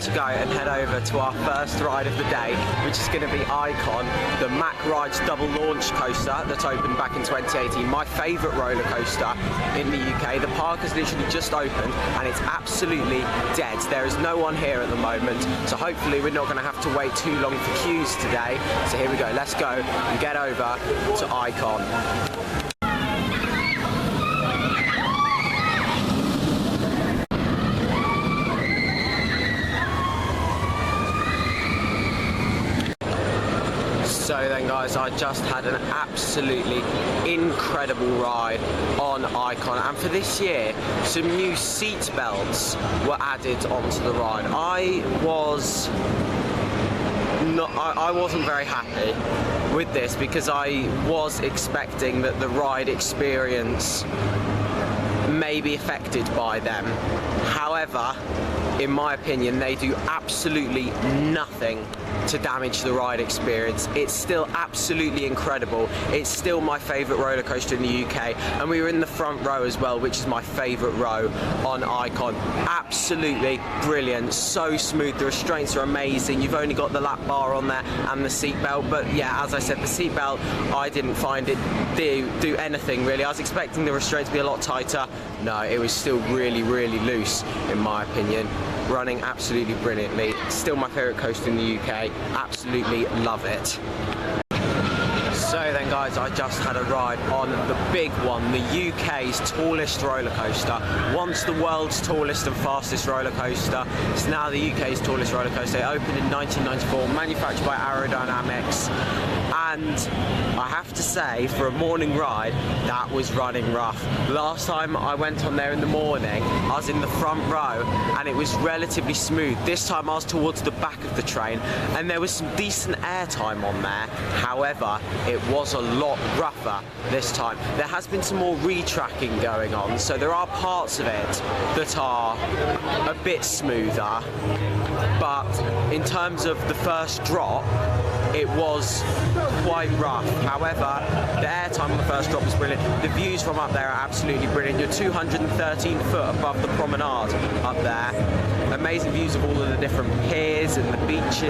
about to go and head over to our first ride of the day, which is going to be Icon, the Mack Rides double launch coaster that opened back in 2018. My favourite roller coaster in the UK. The park has literally just opened and it's absolutely dead. There is no one here at the moment, so hopefully we're not going to have to wait too long for queues today. So here we go, let's go and get over to Icon. So then guys, I just had an absolutely incredible ride on Icon, and for this year some new seat belts were added onto the ride. I wasn't very happy with this because I was expecting that the ride experience may be affected by them. However, in my opinion, they do absolutely nothing to damage the ride experience. It's still absolutely incredible. It's still my favourite roller coaster in the UK, and we were in the front row as well, which is my favourite row on Icon. Absolutely brilliant, so smooth. The restraints are amazing. You've only got the lap bar on there and the seatbelt, but yeah, as I said, the seatbelt, I didn't find it do anything really. I was expecting the restraint to be a lot tighter. No, it was still really loose in my opinion. Running absolutely brilliantly. Still my favourite coaster in the UK. Absolutely love it. So then guys, I just had a ride on the big one, the UK's tallest roller coaster. Once the world's tallest and fastest roller coaster, it's now the UK's tallest roller coaster. It opened in 1994, manufactured by Aerodynamics, and I have to say, for a morning ride, that was running rough. Last time I went on there in the morning, I was in the front row and it was relatively smooth. This time I was towards the back of the train and there was some decent airtime on there. However, it was a lot rougher this time. There has been some more retracking going on, so there are parts of it that are a bit smoother, but in terms of the first drop, it was quite rough. However, the airtime on the first drop was brilliant. The views from up there are absolutely brilliant. You're 213 foot above the promenade up there. Amazing views of all of the different piers and the beach.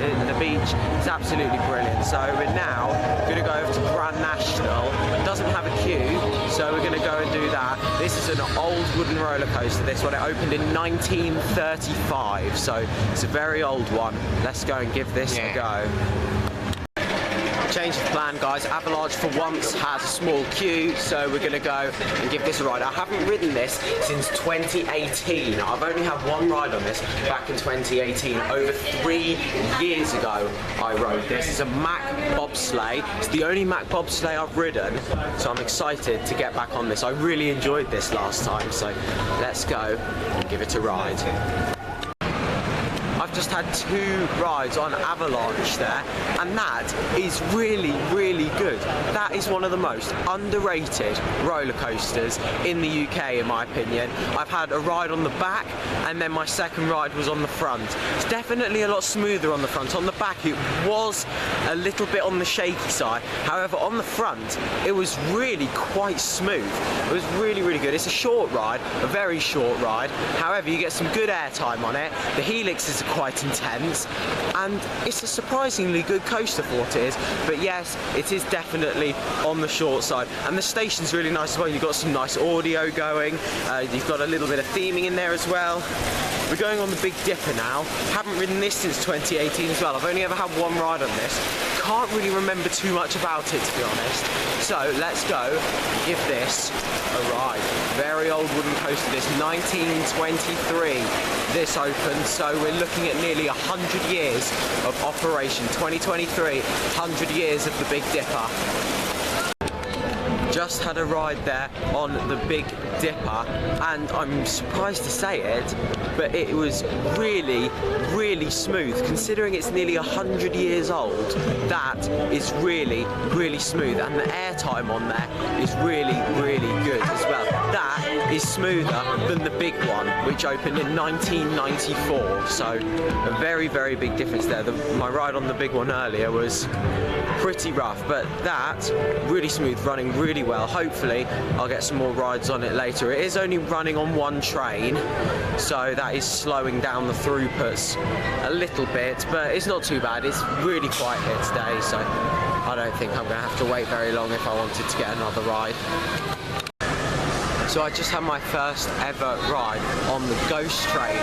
It's absolutely brilliant. So we're now going to go over to Grand National. It doesn't have a queue, so we're going to go and do that. This is an old wooden roller coaster. This one, it opened in 1935, so it's a very old one. Let's go and give this a go. Change of plan guys, Avalanche for once has a small queue, so we're going to go and give this a ride. I haven't ridden this since 2018. I've only had one ride on this back in 2018. Over 3 years ago I rode this. It's a Mack bobsleigh. It's the only Mack bobsleigh I've ridden, so I'm excited to get back on this. I really enjoyed this last time, so let's go and give it a ride. I've just had 2 rides on Avalanche there, and that is really good. That is one of the most underrated roller coasters in the UK in my opinion. I've had a ride on the back and then my second ride was on the front. It's definitely a lot smoother on the front. On the back it was a little bit on the shaky side. However, on the front it was really quite smooth. It was really good. It's a short ride, a very short ride. However, you get some good airtime on it. The helixes are quite intense, and it's a surprisingly good coaster for what it is. But yes, it is definitely on the short side, and the station's really nice as well. You've got some nice audio going, you've got a little bit of theming in there as well. We're going on the Big Dipper now. Haven't ridden this since 2018 as well. I've only ever had one ride on this. Can't really remember too much about it, to be honest. So let's go and give this a ride. Very old wooden coaster, this 1923 this opened, so we're looking at nearly 100 years of operation. 2023, 100 years of the Big Dipper. Just had a ride there on the Big Dipper, and I'm surprised to say it, but it was really smooth. Considering it's nearly 100 years old, that is really smooth, and the airtime on there is really good as well. That is smoother than the big one, which opened in 1994, so a very big difference there. My ride on the big one earlier was pretty rough, but that really smooth, running really well. Hopefully I'll get some more rides on it later. It is only running on one train, so that is slowing down the throughputs a little bit, but it's not too bad. It's really quiet here today, so I don't think I'm going to have to wait very long if I wanted to get another ride. So I just had my first ever ride on the Ghost train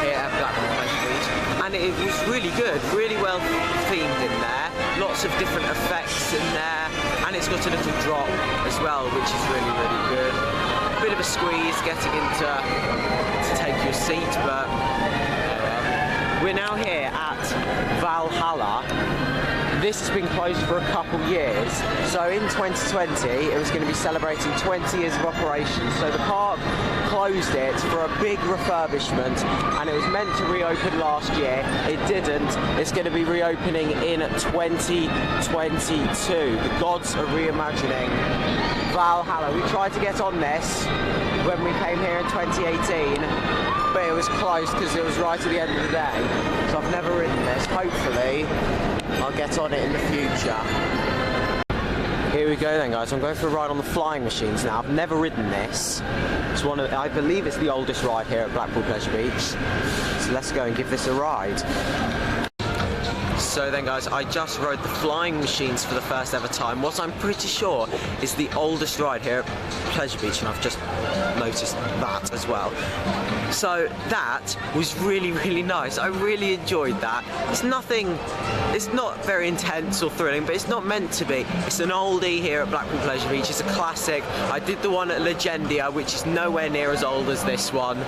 here at Blackpool, and it was really good, really well themed in there, lots of different effects in there, and it's got a little drop as well, which is really, really good. A bit of a squeeze getting into to take your seat, but we're now here at Valhalla. This has been closed for a couple years, so in 2020 it was going to be celebrating 20 years of operation, so the park closed it for a big refurbishment, and it was meant to reopen last year. It didn't. It's going to be reopening in 2022. The gods are reimagining Valhalla. We tried to get on this when we came here in 2018, but it was closed because it was right at the end of the day, so I've never ridden this. Hopefully I'll get on it in the future. Here we go then, guys. I'm going for a ride on the flying machines now. I've never ridden this. It's I believe it's the oldest ride here at Blackpool Pleasure Beach. So let's go and give this a ride. So then, guys, I just rode the flying machines for the first ever time. What I'm pretty sure is the oldest ride here at Pleasure Beach, and I've just noticed that as well. So that was really, really nice. I really enjoyed that. It's not very intense or thrilling, but it's not meant to be. It's an oldie here at Blackpool Pleasure Beach. It's a classic. I did the one at Legendia, which is nowhere near as old as this one.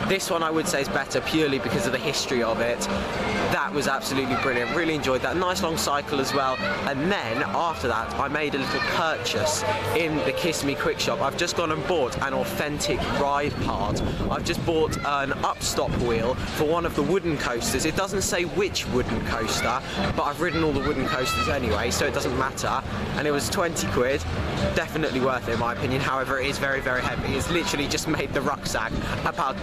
This one I would say is better purely because of the history of it. That was absolutely brilliant. Really enjoyed that. Nice long cycle as well. And then after that, I made a little purchase in the Kiss Me Quick Shop. I've just gone and bought an authentic ride part. I've just bought an upstop wheel for one of the wooden coasters. It doesn't say which wooden coaster, but I've ridden all the wooden coasters anyway, so it doesn't matter. And it was 20 quid. Definitely worth it in my opinion. However, it is very, very heavy. It's literally just made the rucksack about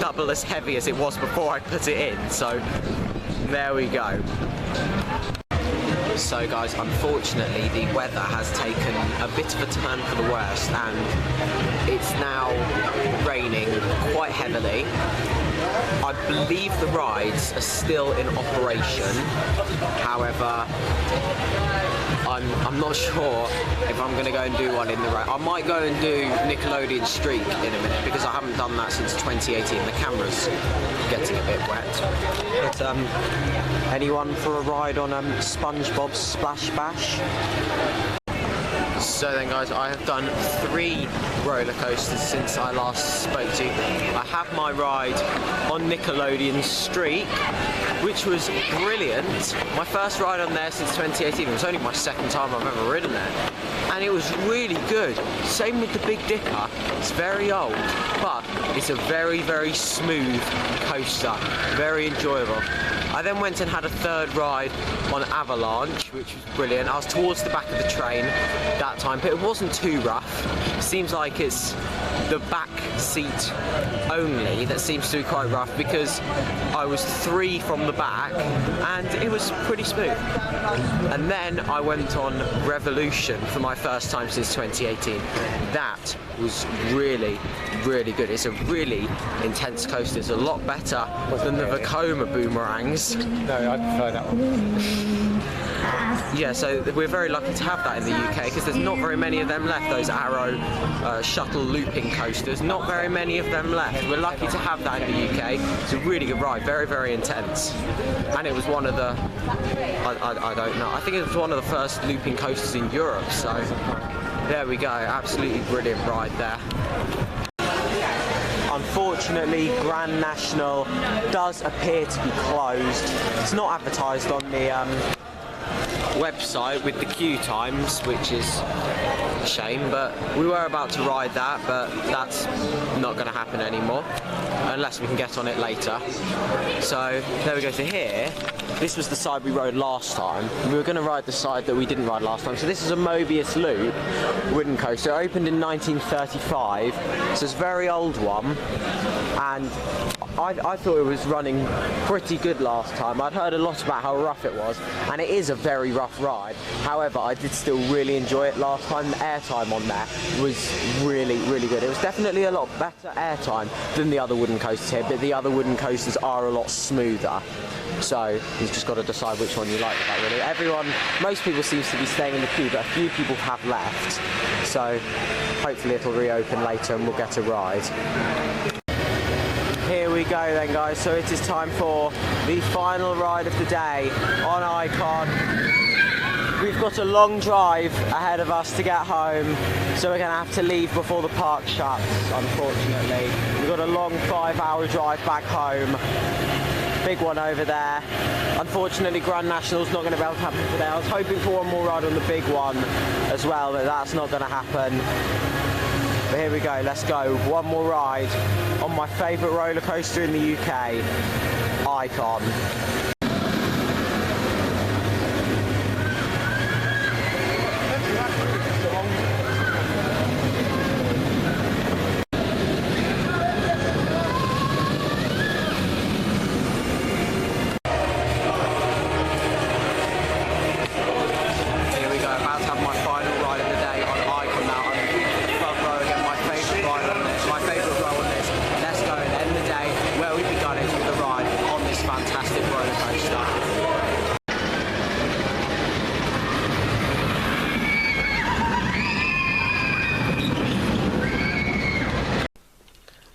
double as heavy as it was before I put it in. So there we go. So guys, unfortunately the weather has taken a bit of a turn for the worst, and it's now raining quite heavily. I believe the rides are still in operation. However, I'm not sure if I'm going to go and do one in the rain. I might go and do Nickelodeon Streak in a minute because I haven't done that since 2018. The camera's getting a bit wet. But anyone for a ride on SpongeBob's Splash Bash? So then, guys, I have done 3 roller coasters since I last spoke to you. I have my ride on Nickelodeon Streak, which was brilliant. My first ride on there since 2018. It was only my second time I've ever ridden there, and it was really good. Same with the Big Dipper. It's very old, but it's a very, very smooth coaster. Very enjoyable. I then went and had a 3rd ride on Avalanche, which was brilliant. I was towards the back of the train that time, but it wasn't too rough. Seems like it's the back seat only that seems to be quite rough, because I was 3 from the back and it was pretty smooth. And then I went on Revolution for my first time since 2018. That was really, really good. It's a really intense coaster. It's a lot better than the Vekoma boomerangs. No, I prefer that one. Yeah, so we're very lucky to have that in the UK because there's not very many of them left, those Arrow shuttle looping coasters. Not very many of them left. We're lucky to have that in the UK. It's a really good ride, very, very intense. And it was one of the, I don't know, I think it was one of the first looping coasters in Europe, so there we go, absolutely brilliant ride there. Unfortunately, Grand National does appear to be closed. It's not advertised on the website with the queue times, which is a shame, but we were about to ride that, but that's not going to happen anymore unless we can get on it later. So there we go. So here, this was the side we rode last time. We were going to ride the side that we didn't ride last time. So this is a Mobius loop wooden coaster. It opened in 1935, so it's a very old one, and I thought it was running pretty good last time. I'd heard a lot about how rough it was, and it is a very rough ride. However, I did still really enjoy it last time. The airtime on there was really, really good. It was definitely a lot better airtime than the other wooden coasters here, but the other wooden coasters are a lot smoother. So you've just got to decide which one you like with that, really. Most people seems to be staying in the queue, but a few people have left. So hopefully it'll reopen later and we'll get a ride. Here we go then, guys. So it is time for the final ride of the day on Icon. We've got a long drive ahead of us to get home, so we're going to have to leave before the park shuts, unfortunately. We've got a long 5-hour drive back home. Big one over there. Unfortunately, Grand National's not going to be able to happen today. I was hoping for one more ride on the big one as well, but that's not going to happen. But here we go, let's go. One more ride on my favourite roller coaster in the UK, Icon.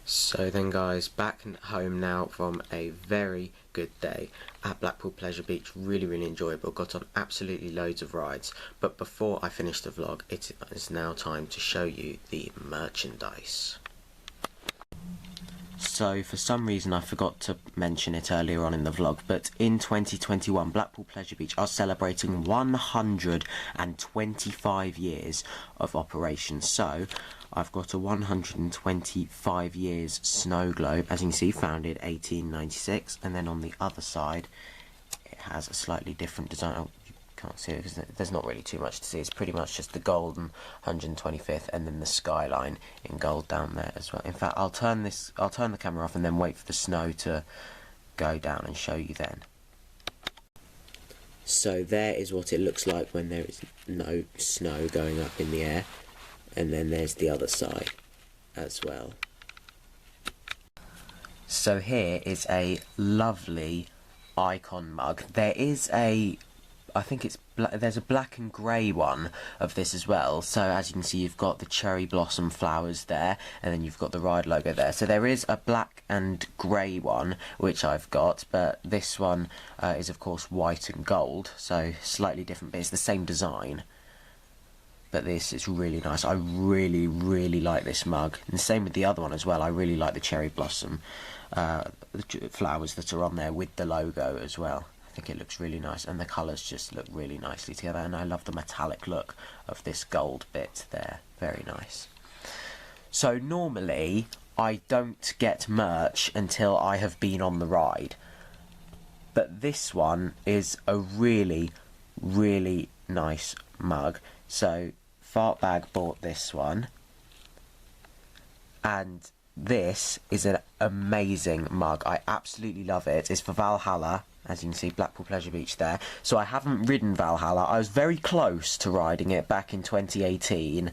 So then, guys, back at home now from a very good day at Blackpool Pleasure Beach. Really enjoyable. Got on absolutely loads of rides. But before I finish the vlog, it is now time to show you the merchandise. So for some reason I forgot to mention it earlier on in the vlog, but in 2021 Blackpool Pleasure Beach are celebrating 125 years of operation. So I've got a 125 years snow globe, as you can see, founded 1896, and then on the other side it has a slightly different design. Oh, you can't see it because there's not really too much to see. It's pretty much just the golden 125th and then the skyline in gold down there as well. In fact, I'll turn the camera off and then wait for the snow to go down and show you then. So there is what it looks like when there is no snow going up in the air. And then there's the other side as well. So here is a lovely Icon mug. There is a, I think it's there's a black and grey one of this as well. So as you can see, you've got the cherry blossom flowers there, and then you've got the ride logo there. So there is a black and grey one which I've got, but this one is of course white and gold, so slightly different, but it's the same design. But this is really nice. I really like this mug. And the same with the other one as well. I really like the cherry blossom flowers that are on there with the logo as well. I think it looks really nice, and the colours just look really nicely together. And I love the metallic look of this gold bit there. Very nice. So normally I don't get merch until I have been on the ride. But this one is a really nice mug. So Fartbag bought this one, and this is an amazing mug. I absolutely love it. It's for Valhalla, as you can see, Blackpool Pleasure Beach there. So I haven't ridden Valhalla. I was very close to riding it back in 2018,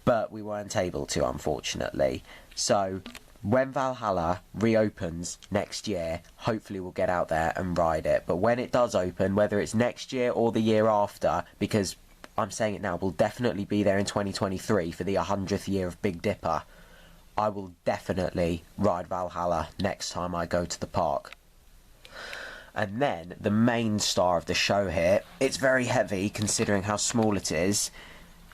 but we weren't able to, unfortunately. So when Valhalla reopens next year, hopefully we'll get out there and ride it. But when it does open, whether it's next year or the year after, because I'm saying it now, we'll definitely be there in 2023 for the 100th year of Big Dipper, I will definitely ride Valhalla next time I go to the park. And then the main star of the show here, it's very heavy considering how small it is.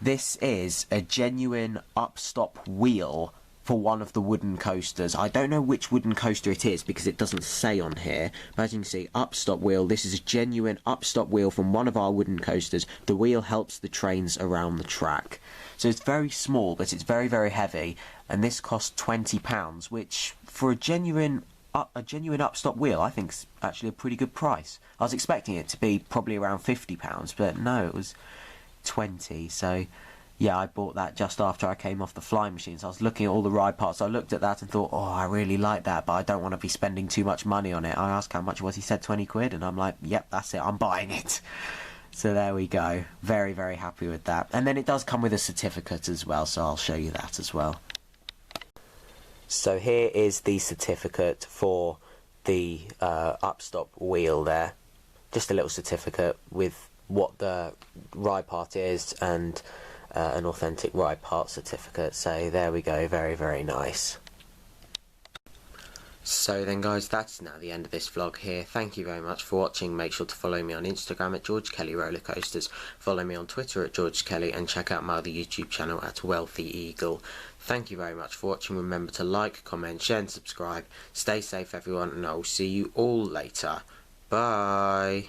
This is a genuine upstop wheel for one of the wooden coasters. I don't know which wooden coaster it is because it doesn't say on here, but as you can see, upstop wheel. This is a genuine upstop wheel from one of our wooden coasters. The wheel helps the trains around the track. So it's very small, but it's very heavy, and this costs £20, which for a genuine upstop wheel I think is actually a pretty good price. I was expecting it to be probably around £50, but no, it was 20. So yeah, I bought that just after I came off the flying machine. So I was looking at all the ride parts. I looked at that and thought, oh, I really like that, but I don't want to be spending too much money on it. I asked how much it was. He said 20 quid, and I'm like, yep, that's it. I'm buying it. So there we go. Very, very happy with that. And then it does come with a certificate as well, so I'll show you that as well. So here is the certificate for the upstop wheel there. Just a little certificate with what the ride part is and an authentic ride part certificate. So there we go, very, very nice. So then guys, that's now the end of this vlog here. Thank you very much for watching. Make sure to follow me on Instagram at George Kelly Rollercoasters, follow me on Twitter at George Kelly, and check out my other YouTube channel at Wealthy Eagle. Thank you very much for watching. Remember to like, comment, share and subscribe. Stay safe everyone, and I will see you all later. Bye.